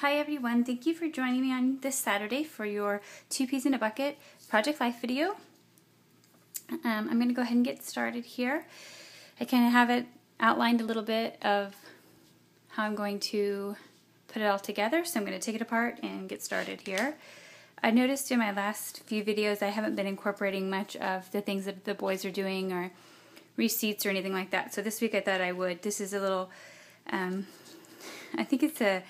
Hi everyone, thank you for joining me on this Saturday for your 2 Peas in a Bucket Project Life video. I'm going to go ahead and get started here. I kind of have it outlined a little bit of how I'm going to put it all together, so I'm going to take it apart and get started here. I noticed in my last few videos I haven't been incorporating much of the things that the boys are doing or receipts or anything like that, so this week I thought I would. This is a little, I think it's a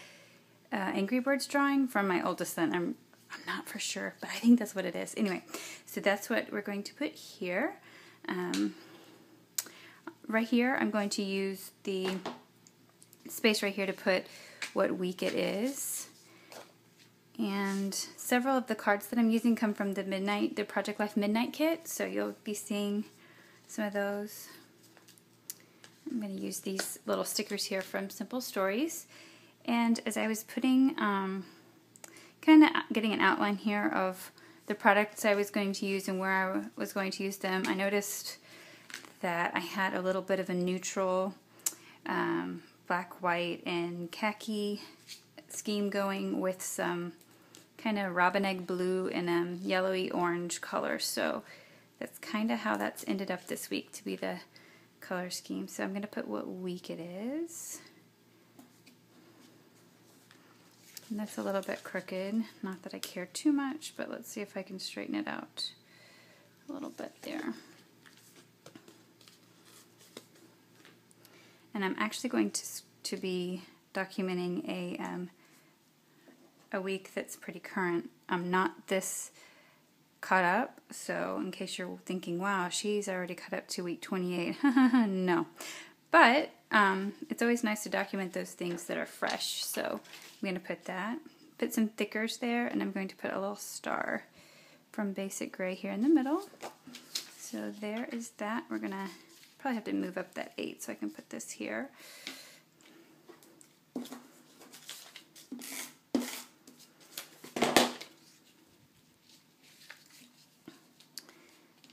Angry Birds drawing from my oldest son. I'm not for sure, but I think that's what it is. Anyway, so that's what we're going to put here. Right here, I'm going to use the space right here to put what week it is. And several of the cards that I'm using come from the Project Life Midnight Kit, so you'll be seeing some of those. I'm going to use these little stickers here from Simple Stories. And as I was putting, kind of getting an outline here of the products I was going to use and where I was going to use them, I noticed that I had a little bit of a neutral black, white, and khaki scheme going with some kind of robin egg blue and yellowy orange color. So that's kind of how that's ended up this week to be the color scheme. So I'm going to put what week it is. And that's a little bit crooked, not that I care too much, but let's see if I can straighten it out a little bit there. And I'm actually going to be documenting a week that's pretty current. I'm not this caught up, so in case you're thinking, wow, she's already caught up to week 28. No. But it's always nice to document those things that are fresh, so I'm going to put that. Put some thickers there, and I'm going to put a little star from Basic Gray here in the middle. So there is that. We're going to probably have to move up that 8 so I can put this here.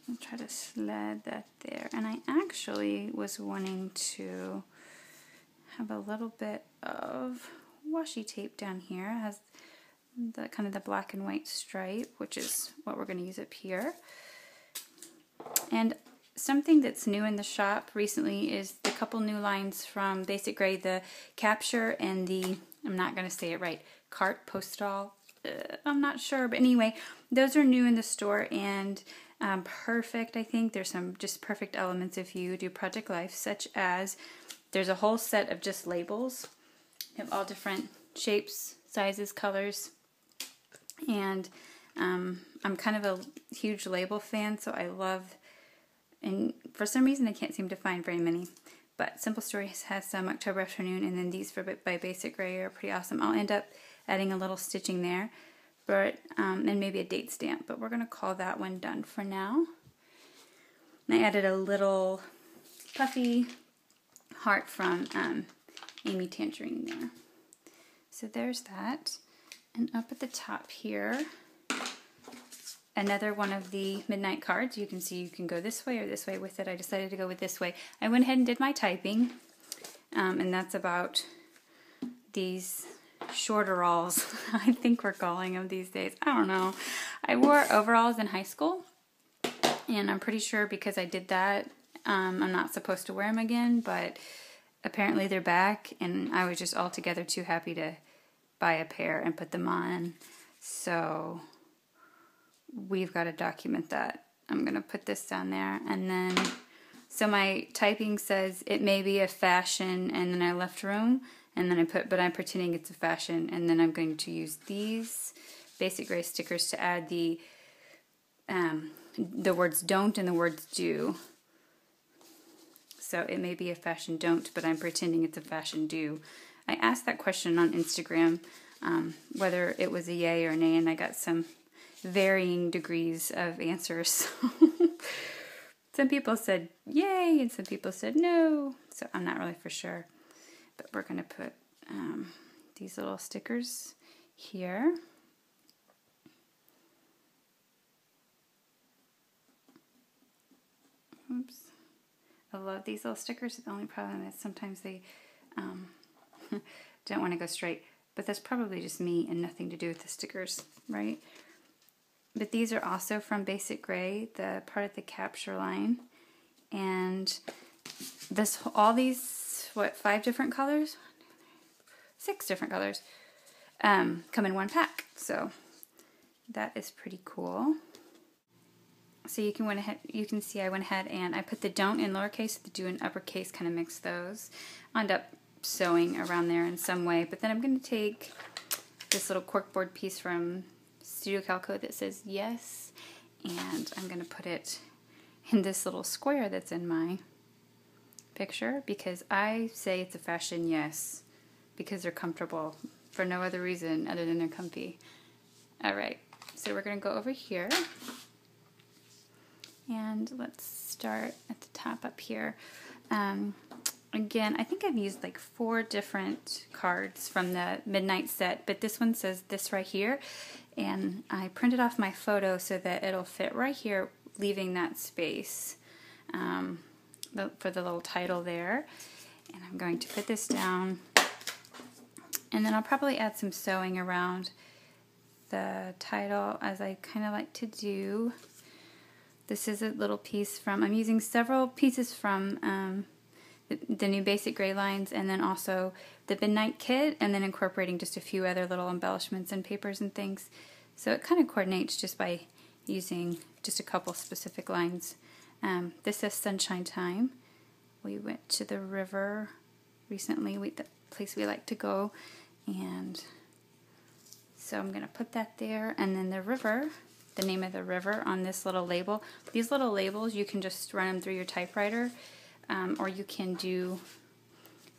I'll try to slide that there. And I actually was wanting to have a little bit of washi tape down here. It has the kind of the black and white stripe, which is what we're going to use up here. And something that's new in the shop recently is the couple new lines from Basic Gray, the Capture and the, I'm not going to say it right, Carte, Postale, I'm not sure, but anyway, those are new in the store and perfect, I think. There's some just perfect elements if you do Project Life, such as there's a whole set of just labels. You have all different shapes, sizes, colors, and I'm kind of a huge label fan, so I love, and for some reason I can't seem to find very many, but Simple Stories has some October Afternoon, and then these by Basic Gray are pretty awesome. I'll end up adding a little stitching there, but and maybe a date stamp, but we're going to call that one done for now. And I added a little puffy heart from Amy Tangerine there. So there's that. And up at the top here, another one of the midnight cards. You can see you can go this way or this way with it. I decided to go with this way. I went ahead and did my typing, and that's about these shorteralls, I think we're calling them these days. I don't know. I wore overalls in high school, and I'm pretty sure because I did that, I'm not supposed to wear them again, but apparently they're back, and I was just altogether too happy to buy a pair and put them on. So we've got to document that. I'm going to put this down there, and then, so my typing says it may be a fashion, and then I left room, and then I put, but I'm pretending it's a fashion, and then I'm going to use these Basic Gray stickers to add the words don't and the words do. So it may be a fashion don't, but I'm pretending it's a fashion do. I asked that question on Instagram, whether it was a yay or a nay, and I got some varying degrees of answers. Some people said yay, and some people said no, so I'm not really for sure. But we're going to put these little stickers here. Oops. I love these little stickers. The only problem is sometimes they don't want to go straight. but that's probably just me and nothing to do with the stickers, right? But these are also from Basic Gray, the part of the capture line. And this, all these, what, 5 different colors? 6 different colors come in one pack. So that is pretty cool. So you can see I went ahead and I put the don't in lowercase, the do in uppercase, kind of mix those. I'll end up sewing around there in some way, but then I'm going to take this little corkboard piece from Studio Calico that says yes, and I'm going to put it in this little square that's in my picture, because I say it's a fashion yes, because they're comfortable for no other reason other than they're comfy. Alright, so we're going to go over here, and let's start at the top up here. Again, I think I've used like 4 different cards from the Midnight set, but this one says this right here, and I printed off my photo so that it'll fit right here, leaving that space for the little title there. And I'm going to put this down, and then I'll probably add some sewing around the title, as I kind of like to do. This is a little piece from, I'm using several pieces from the new Basic Gray lines, and then also the Midnight kit, and then incorporating just a few other little embellishments and papers and things. So it kind of coordinates just by using just a couple specific lines. This is Sunshine Time. We went to the river recently, the place we like to go, and so I'm going to put that there, and then the river, the name of the river on this little label. These little labels, you can just run them through your typewriter, or you can do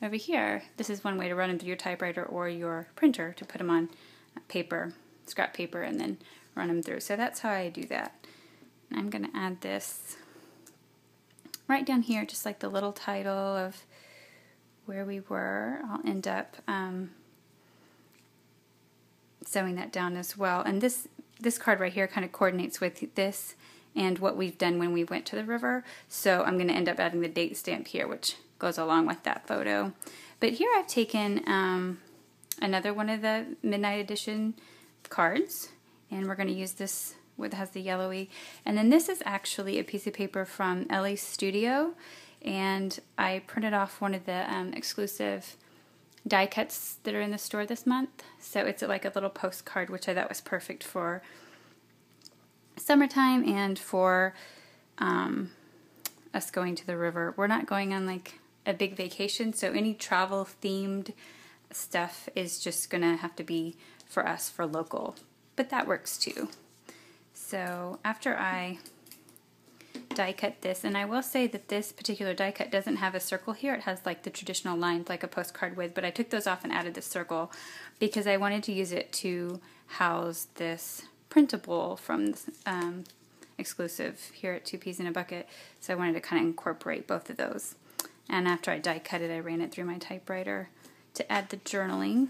over here. This is one way to run them through your typewriter or your printer, to put them on paper, scrap paper, and then run them through. So that's how I do that. And I'm going to add this right down here, just like the little title of where we were. I'll end up sewing that down as well. And this card right here kind of coordinates with this and what we've done when we went to the river. So I'm going to end up adding the date stamp here, which goes along with that photo. But here I've taken another one of the Midnight Edition cards, and we're going to use this, what has the yellowy. And then this is actually a piece of paper from Ellie's Studio, and I printed off one of the exclusive die cuts that are in the store this month. So it's like a little postcard, which I thought was perfect for summertime and for us going to the river. We're not going on like a big vacation, so any travel themed stuff is just gonna have to be for us, for local, but that works too. So after I die cut this, and I will say that this particular die cut doesn't have a circle here, it has like the traditional lines like a postcard would, but I took those off and added the circle because I wanted to use it to house this printable from this, exclusive here at 2 Peas in a Bucket, so I wanted to kind of incorporate both of those. And after I die cut it, I ran it through my typewriter to add the journaling.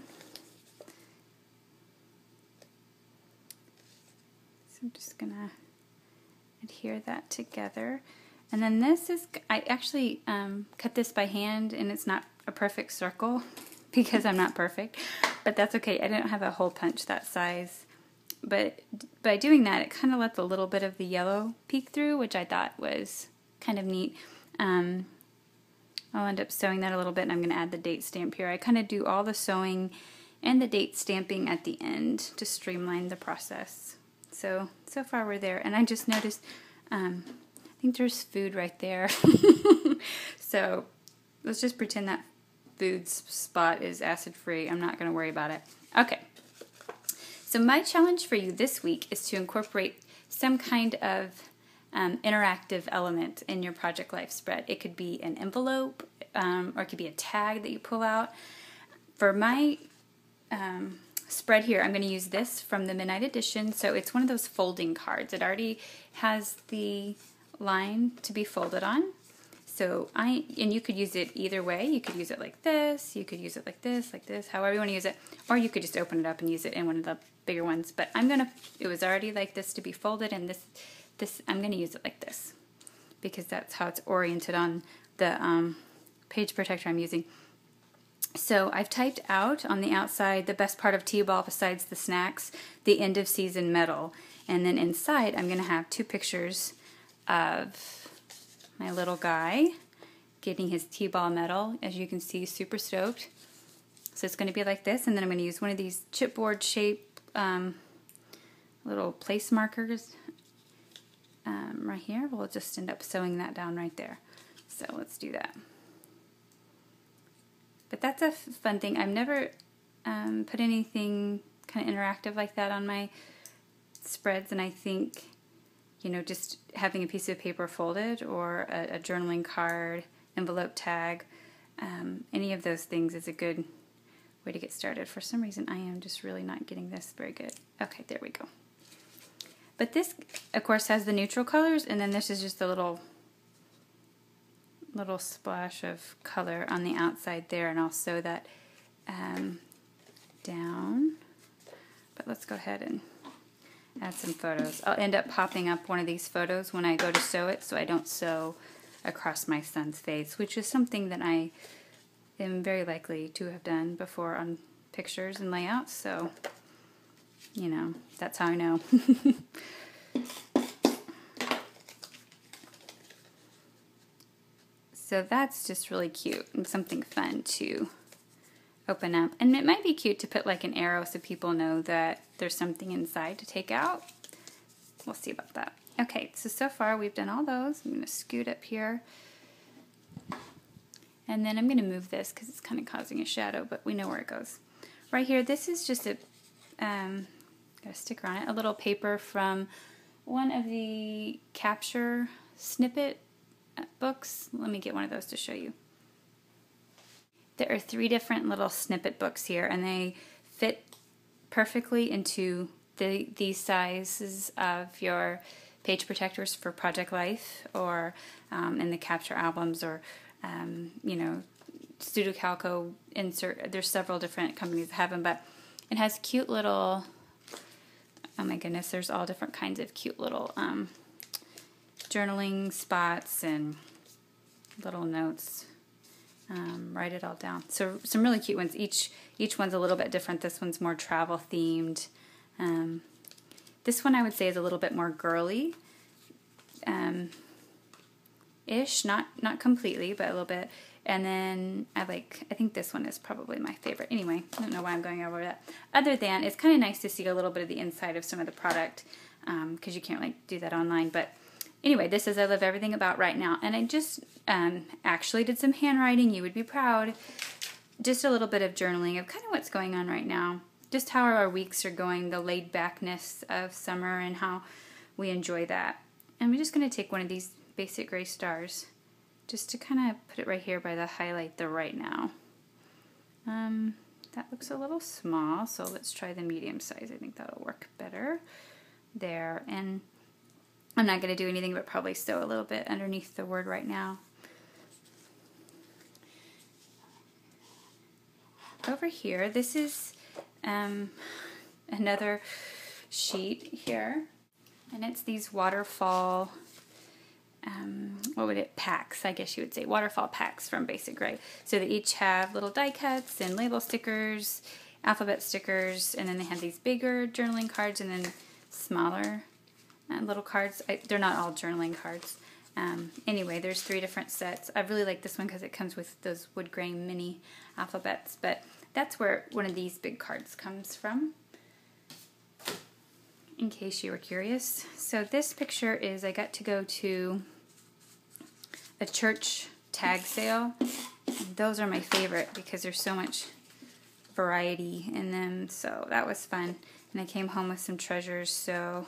So I'm just gonna adhere that together. And then this is, I actually cut this by hand, and it's not a perfect circle because I'm not perfect, but that's okay. I didn't have a hole punch that size. But by doing that, it kind of lets a little bit of the yellow peek through, which I thought was kind of neat. I'll end up sewing that a little bit, and I'm going to add the date stamp here. I kind of do all the sewing and the date stamping at the end to streamline the process. So far we're there. And I just noticed, I think there's food right there. So let's just pretend that food spot is acid-free. I'm not going to worry about it. Okay. So my challenge for you this week is to incorporate some kind of interactive element in your Project Life spread. It could be an envelope, or it could be a tag that you pull out. For my spread here, I'm going to use this from the Midnight Edition. So it's one of those folding cards. It already has the line to be folded on. So and you could use it either way. You could use it like this, you could use it like this, however you want to use it, or you could just open it up and use it in one of the bigger ones. But it was already like this to be folded, and this I'm going to use it like this because that's how it's oriented on the page protector I'm using. So I've typed out on the outside, the best part of T-ball besides the snacks, the end of season medal. And then inside I'm going to have 2 pictures of my little guy getting his T-ball medal. As you can see, super stoked. So it's going to be like this, and then I'm going to use one of these chipboard shape little place markers right here. We'll just end up sewing that down right there. So let's do that. But that's a fun thing. I've never put anything kind of interactive like that on my spreads, and I think, you know, just having a piece of paper folded or a journaling card, envelope tag, any of those things is a good way to get started. For some reason, I am just really not getting this very good. Okay, there we go. But this, of course, has the neutral colors, and then this is just a little splash of color on the outside there, and I'll sew that down. But let's go ahead and add some photos. I'll end up popping up one of these photos when I go to sew it, so I don't sew across my son's face, which is something that I am very likely to have done before on pictures and layouts, so, you know, that's how I know. So that's just really cute and something fun to open up. And it might be cute to put like an arrow so people know that there's something inside to take out. We'll see about that. Okay, so far we've done all those. I'm going to scoot up here. And then I'm going to move this because it's kind of causing a shadow, but we know where it goes. Right here, this is just a, got a sticker on it, a little paper from one of the Capture Snippet books. Let me get one of those to show you. There are 3 different little snippet books here, and they fit perfectly into these sizes of your page protectors for Project Life, or in the Capture albums, or you know, Studio Calco insert. There's several different companies that have them, but it has cute little, oh my goodness, there's all different kinds of cute little journaling spots and little notes. Write it all down. So some really cute ones. Each one's a little bit different. This one's more travel themed. This one I would say is a little bit more girly ish, not completely, but a little bit. And then I think this one is probably my favorite. Anyway, I don't know why I'm going over that. Other than, it's kind of nice to see a little bit of the inside of some of the product, because you can't like do that online. But anyway, this is I Love Everything About Right Now. And I just actually did some handwriting. You would be proud. Just a little bit of journaling of kind of what's going on right now. Just how our weeks are going, the laid backness of summer and how we enjoy that. And we're just going to take one of these basic gray stars just to kind of put it right here by the highlight, the right now. That looks a little small, so let's try the medium size. I think that'll work better there. And I'm not going to do anything but probably sew a little bit underneath the word right now. Over here, this is another sheet here, and it's these waterfall, packs, I guess you would say, waterfall packs from Basic Gray. So they each have little die cuts and label stickers, alphabet stickers, and then they have these bigger journaling cards and then smaller little cards. They're not all journaling cards. Anyway, there's 3 different sets. I really like this one because it comes with those wood grain mini alphabets, but that's where one of these big cards comes from, in case you were curious. So this picture is, I got to go to a church tag sale. And those are my favorite because there's so much variety in them, so that was fun. And I came home with some treasures, so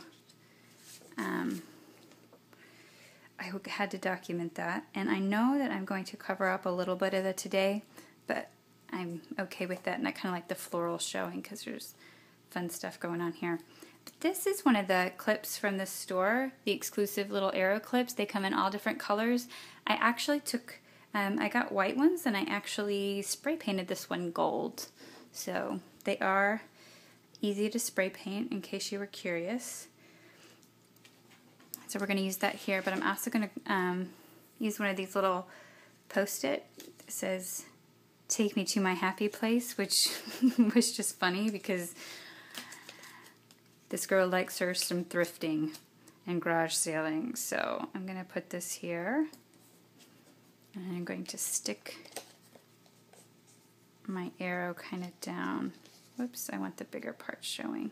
I had to document that. And I know that I'm going to cover up a little bit of it today, but I'm okay with that, and I kind of like the floral showing because there's fun stuff going on here. But this is one of the clips from the store, the exclusive little arrow clips. They come in all different colors. I actually took, I got white ones, and I actually spray painted this one gold. So they are easy to spray paint, in case you were curious. So we're going to use that here, but I'm also going to use one of these little Post-it that says take me to my happy place, which was just funny because this girl likes her some thrifting and garage sailing. So I'm going to put this here, and I'm going to stick my arrow kind of down. Whoops, I want the bigger part showing.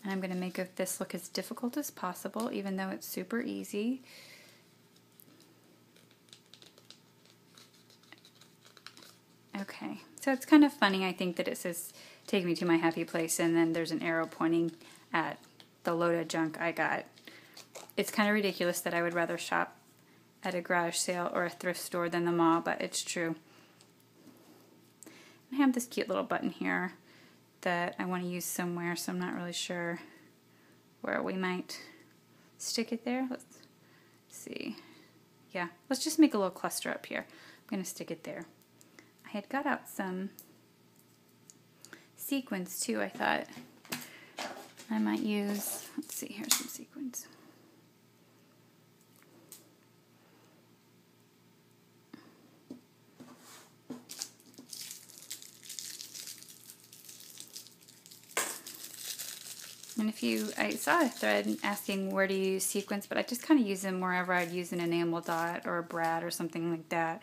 And I'm going to make this look as difficult as possible, even though it's super easy. Okay, so it's kind of funny, I think, that it says, take me to my happy place, and then there's an arrow pointing at the load of junk I got. It's kind of ridiculous that I would rather shop at a garage sale or a thrift store than the mall, but it's true. I have this cute little button here that I want to use somewhere, so I'm not really sure where we might stick it there. Let's see. Yeah, let's just make a little cluster up here. I'm going to stick it there. I had got out some sequins too, I thought I might use. Let's see, here's some sequins. And I saw a thread asking where do you use sequins, but I just kind of use them wherever I'd use an enamel dot or a brad or something like that,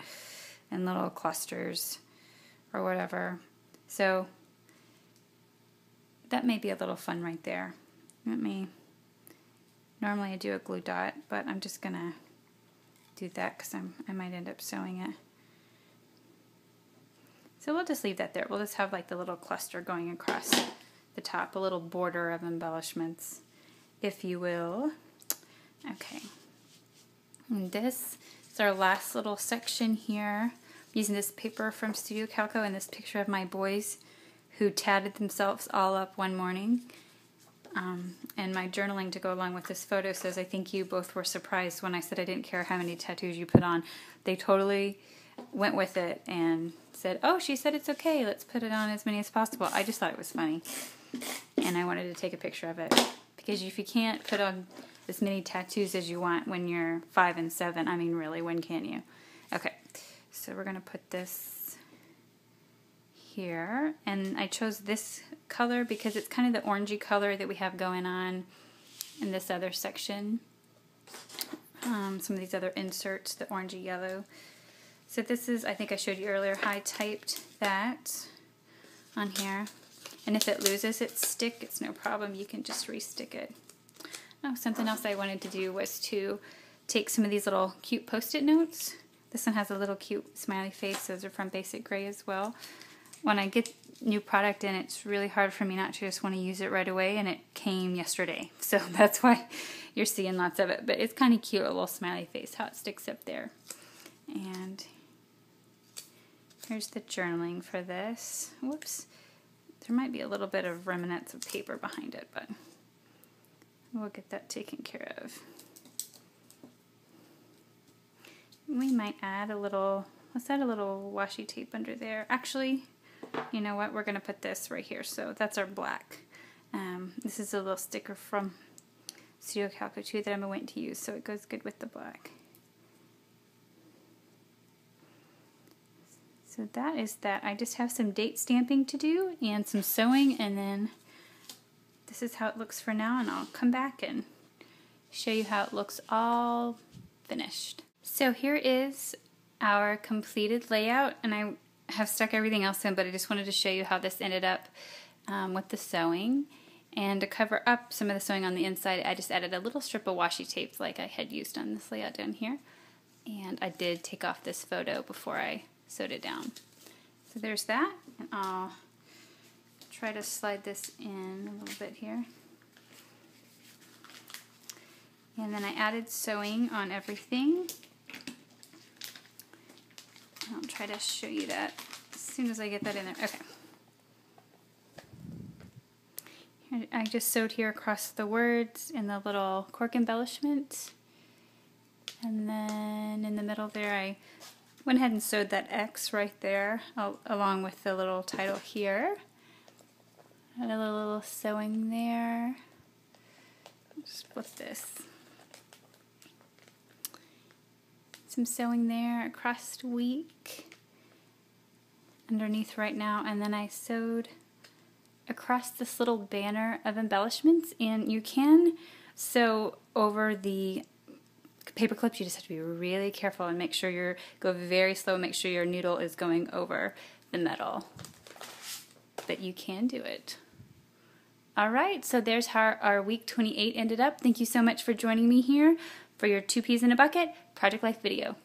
and little clusters or whatever. So that may be a little fun right there. Normally I do a glue dot, but I'm just gonna do that because I might end up sewing it. So we'll just leave that there. We'll just have like the little cluster going across the top, a little border of embellishments, if you will. Okay, and this is our last little section here. I'm using this paper from Studio Calico and this picture of my boys who tatted themselves all up one morning. And my journaling to go along with this photo says, I think you both were surprised when I said I didn't care how many tattoos you put on. They totally went with it and said, oh, she said it's okay, let's put it on as many as possible. I just thought it was funny, and I wanted to take a picture of it, because if you can't put on as many tattoos as you want when you're 5 and 7, I mean, really, when can you? Okay, so we're going to put this here, and I chose this color because it's kind of the orangey color that we have going on in this other section. Some of these other inserts, the orangey yellow. So this is, I think I showed you earlier, how I typed that on here. And if it loses its stick, it's no problem. You can just re-stick it. Oh, something else I wanted to do was to take some of these little cute Post-it notes. This one has a little cute smiley face. Those are from Basic Gray as well. When I get new product in, it's really hard for me not to just want to use it right away, and it came yesterday. So that's why you're seeing lots of it. But it's kind of cute, a little smiley face, how it sticks up there. And here's the journaling for this. Whoops. There might be a little bit of remnants of paper behind it, but we'll get that taken care of. We might add a little, let's add a little washi tape under there. Actually, you know what? We're going to put this right here. So that's our black. This is a little sticker from Studio Calico 2 that I'm waiting to use, so it goes good with the black. So that is that. I just have some date stamping to do and some sewing, and then this is how it looks for now, and I'll come back and show you how it looks all finished. So here is our completed layout, and I have stuck everything else in, but I just wanted to show you how this ended up with the sewing. And to cover up some of the sewing on the inside, I just added a little strip of washi tape like I had used on this layout down here. And I did take off this photo before I sewed it down. So there's that, and I'll try to slide this in a little bit here. And then I added sewing on everything. I'll try to show you that as soon as I get that in there. Okay. Here, I just sewed here across the words in the little cork embellishment. And then in the middle there I went ahead and sewed that X right there along with the little title here. Add a little sewing there. Just flip this. some sewing there across the week underneath right now, and then I sewed across this little banner of embellishments, and you can sew over the paper clips. You just have to be really careful and make sure go very slow, make sure your needle is going over the metal, but you can do it. Alright, so there's how our week 28 ended up. Thank you so much for joining me here for your 2 peas in a bucket project life video.